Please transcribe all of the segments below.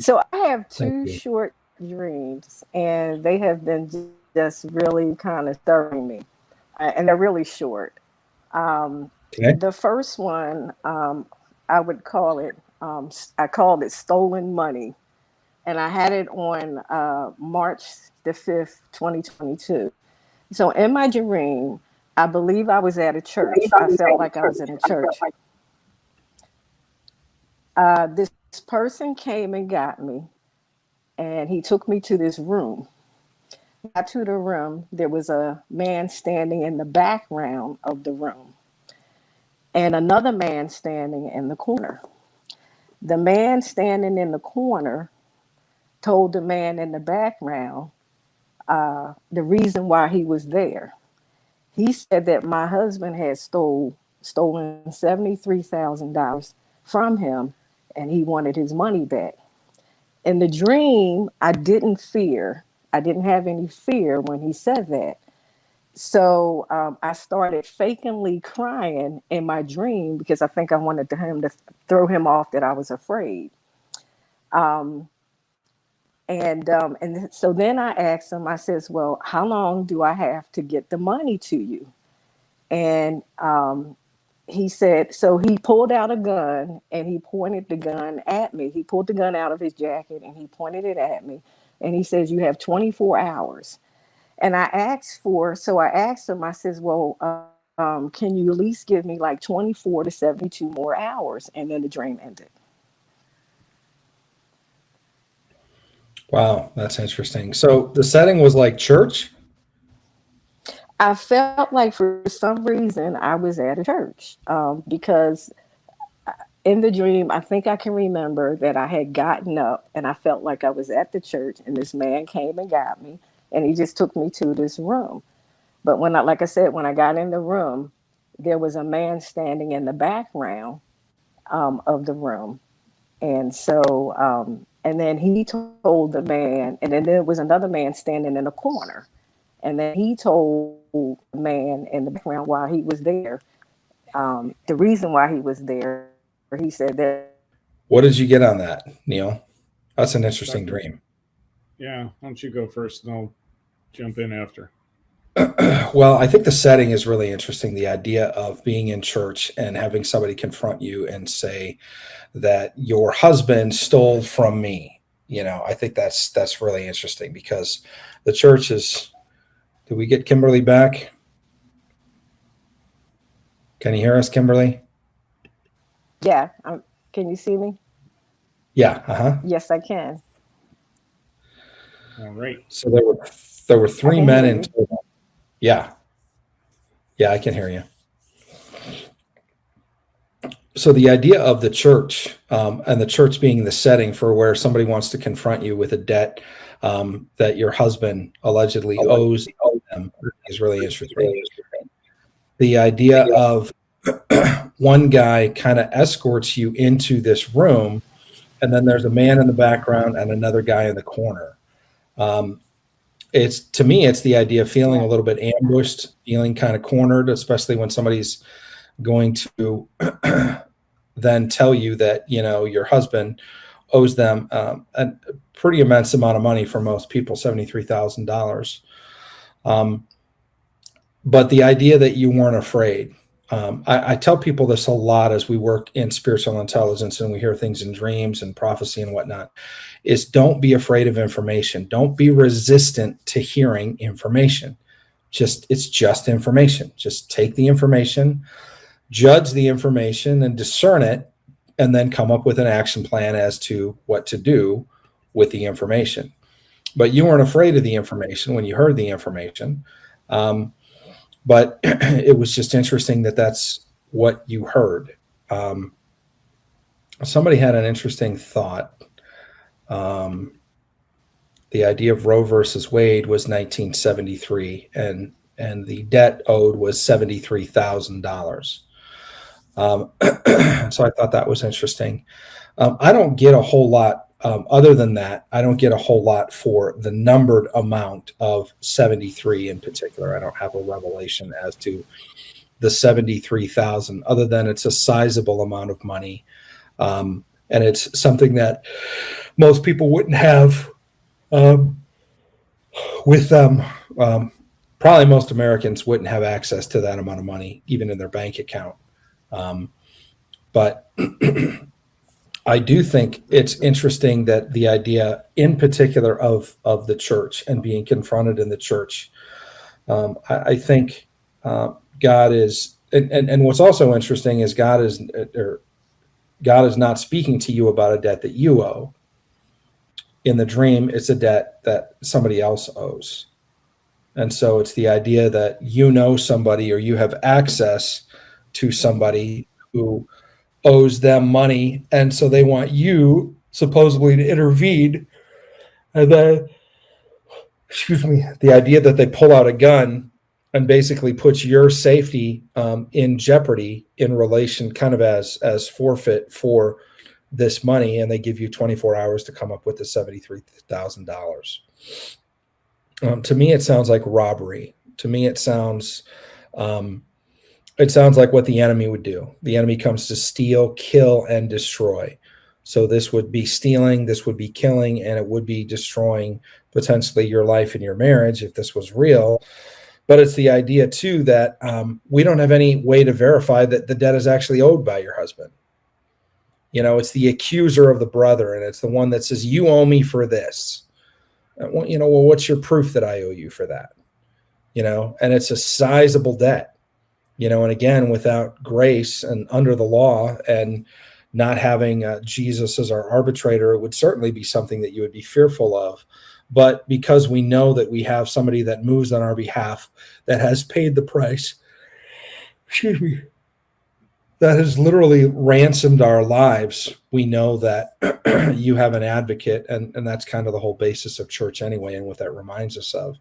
So I have Thank two you. short dreams, and they have been just really kind of stirring me, and they're really short. Um, Okay. the first one, I would call it, I called it Stolen Money, and I had it on March the 5th, 2022. So in my dream, I believe I was at a church. I felt like I was in a church. This person came and got me, and he took me to this room. Got to the room, there was a man standing in the background of the room and another man standing in the corner. The man standing in the corner told the man in the background the reason why he was there. He said that my husband had stolen $73,000 from him, and he wanted his money back. In the dream, I didn't fear. I didn't have any fear when he said that. So I started fakingly crying in my dream because I think I wanted him to throw him off that I was afraid. Um, and so then I asked him. I says, "Well, how long do I have to get the money to you?" And he said, so he pulled out a gun and he pointed the gun at me. He pulled the gun out of his jacket and he pointed it at me. And he says, "You have 24 hours." And I asked him, I says, "Well, can you at least give me like 24 to 72 more hours?" And then the dream ended. Wow, that's interesting. So the setting was like church? I felt like for some reason I was at a church because in the dream, I think I can remember that I had gotten up and I felt like I was at the church and this man came and got me and he just took me to this room. But like I said, when I got in the room, there was a man standing in the background of the room. And then he told the man, and then there was another man standing in the corner. And then he told the man in the background while he was there, the reason why he was there. He said that What did you get on that, Neil? That's an interesting Doctor, dream. yeah, why don't you go first and I'll jump in after. Well, I think the setting is really interesting. The idea of being in church and having somebody confront you and say that your husband stole from me. I think that's really interesting because the church is. Did we get Kimberly back? Can you hear us, Kimberly? yeah, can you see me? Yeah. Uh-huh. Yes, I can. All right. So there were I three can men hear in you. total. Yeah. Yeah, I can hear you. So the idea of the church and the church being the setting for where somebody wants to confront you with a debt that your husband allegedly owes them is really interesting. The idea of one guy kind of escorts you into this room, and then there's a man in the background and another guy in the corner. Um, it's to me, it's the idea of feeling a Yeah. little bit ambushed, feeling kind of cornered, especially when somebody's going to then tell you that your husband owes them a pretty immense amount of money for most people, $73,000. Um, but the idea that you weren't afraid. I tell people this a lot as we work in spiritual intelligence and we hear things in dreams and prophecy and whatnot, is don't be afraid of information. Don't be resistant to hearing information. It's just information. Just take the information, judge the information and discern it, and then come up with an action plan as to what to do with the information. But you weren't afraid of the information when you heard the information. But it was just interesting that that's what you heard. Um, Somebody had an interesting thought. Um, the idea of Roe versus Wade was 1973, and the debt owed was $73,000. So I thought that was interesting. I don't get a whole lot. Other than that, I don't get a whole lot for the numbered amount of 73 in particular. I don't have a revelation as to the 73,000, other than it's a sizable amount of money. And it's something that most people wouldn't have with them. Probably most Americans wouldn't have access to that amount of money, even in their bank account. But I do think it's interesting that the idea in particular of the church and being confronted in the church, I think God is, and what's also interesting is God is not speaking to you about a debt that you owe. In the dream, it's a debt that somebody else owes. And so it's the idea that you know somebody or you have access to somebody who owes them money. And so they want you supposedly to intervene. And then, the idea that they pull out a gun and basically puts your safety in jeopardy in relation kind of as forfeit for this money. And they give you 24 hours to come up with the $73,000. To me, it sounds like robbery. To me, it sounds like what the enemy would do. The enemy comes to steal, kill, and destroy. So this would be stealing, this would be killing, and it would be destroying potentially your life and your marriage if this was real. But it's the idea, too, that we don't have any way to verify that the debt is actually owed by your husband. It's the accuser of the brother, and it's the one that says, you owe me for this. Well, what's your proof that I owe you for that? And it's a sizable debt, and again, without grace and under the law and not having Jesus as our arbitrator, it would certainly be something that you would be fearful of. But because we know that we have somebody that moves on our behalf, that has paid the price, that has literally ransomed our lives, we know that you have an advocate, and that's kind of the whole basis of church anyway. And what that reminds us of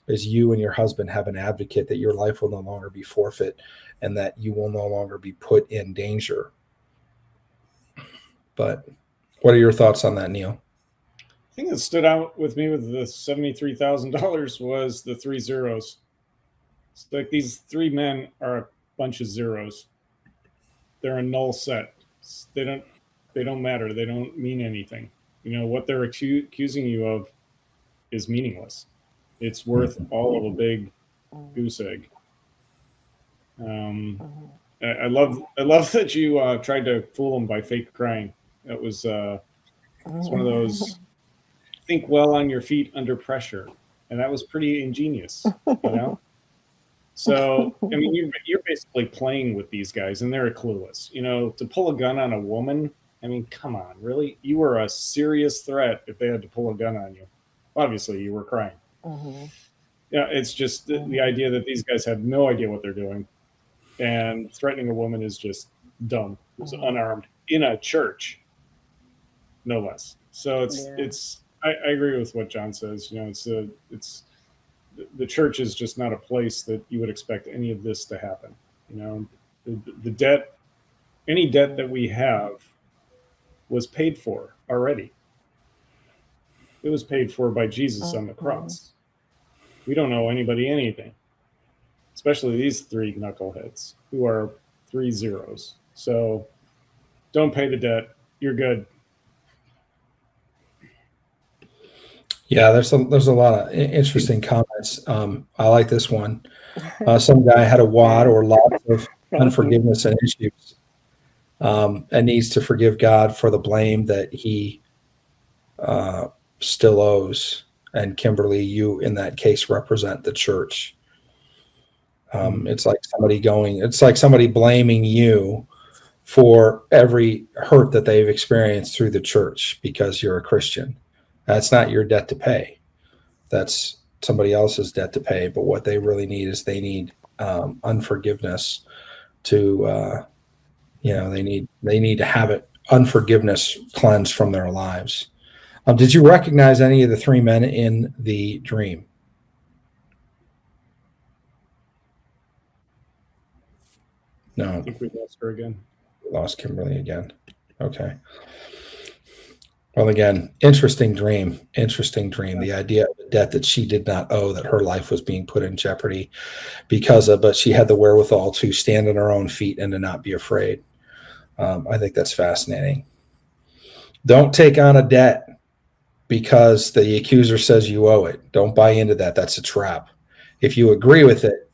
is you and your husband have an advocate, that your life will no longer be forfeit and that you will no longer be put in danger. But what are your thoughts on that, Neil? The thing that stood out with me with the $73,000 was the 3 zeros. It's like these 3 men are a bunch of zeros. They're a null set. They don't matter. They don't mean anything. What they're accusing you of is meaningless. It's worth all of a big goose egg. I love that you tried to fool them by fake crying. That was it's one of those think well on your feet under pressure, and that was pretty ingenious. So, I mean, you're basically playing with these guys, and they're clueless. To pull a gun on a woman, I mean, come on, really? You were a serious threat if they had to pull a gun on you. Obviously, you were crying. Yeah, it's just the idea that these guys have no idea what they're doing, and threatening a woman is just dumb. It's unarmed in a church, no less. So I agree with what John says. It's the church is just not a place that you would expect any of this to happen. The debt, any debt that we have was paid for already. It was paid for by Jesus on the cross. We don't owe anybody anything, especially these 3 knuckleheads who are 3 zeros. So don't pay the debt. You're good. Yeah, there's a lot of interesting comments. I like this one. Some guy had a wad or lots of unforgiveness and issues, and needs to forgive God for the blame that he still owes. And Kimberly, you in that case represent the church. It's like somebody blaming you for every hurt that they've experienced through the church because you're a Christian. That's not your debt to pay. That's somebody else's debt to pay. But what they really need is they need unforgiveness to, they need to have it, unforgiveness cleansed from their lives. Did you recognize any of the 3 men in the dream? No. I think we lost her again. We lost Kimberly again. Okay. Well, again, interesting dream. The idea of a debt that she did not owe, that her life was being put in jeopardy because of, but she had the wherewithal to stand on her own feet and to not be afraid. I think that's fascinating. Don't take on a debt because the accuser says you owe it. Don't buy into that. That's a trap. If you agree with it,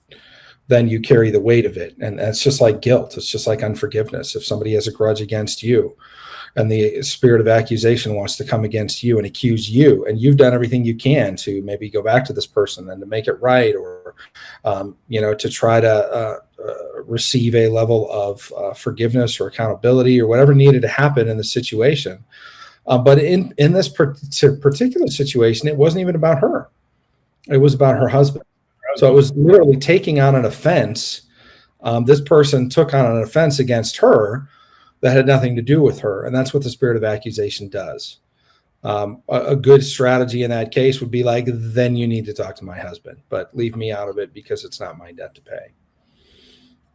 then you carry the weight of it. And it's just like guilt. It's just like unforgiveness. If somebody has a grudge against you and the spirit of accusation wants to come against you and accuse you, and you've done everything you can to maybe go back to this person and to make it right, or, to try to receive a level of forgiveness or accountability or whatever needed to happen in the situation. But in this particular situation, it wasn't even about her. It was about her husband. So it was literally taking on an offense. This person took on an offense against her that had nothing to do with her. And that's what the spirit of accusation does. A good strategy in that case would be like, then you need to talk to my husband, but leave me out of it because it's not my debt to pay.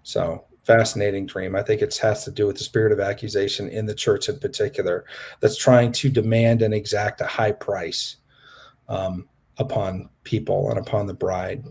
So fascinating dream. I think it has to do with the spirit of accusation in the church in particular, that's trying to demand and exact a high price upon people and upon the bride.